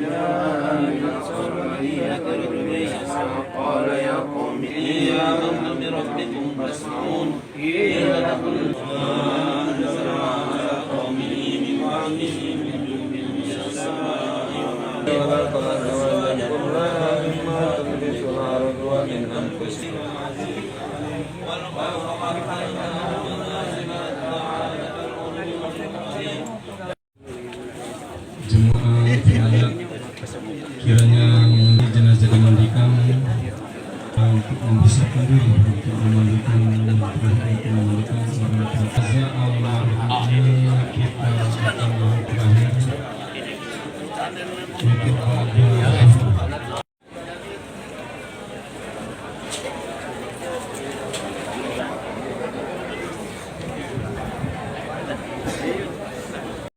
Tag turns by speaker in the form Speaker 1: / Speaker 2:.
Speaker 1: جاء من الصبرية قال يا قوم إني آمنت بربكم فاسمعون قيل ادخلوا فأنزل على قومه من بعده من جند من السماء ولقد زوجكم لها مما تلبس الأرض ومن أنفسكم
Speaker 2: Jemaah wilayah kiranya jenazah dimandikan untuk membersihkan diri untuk memandikan jenazah almarhumnya kita akan terakhir untuk bagian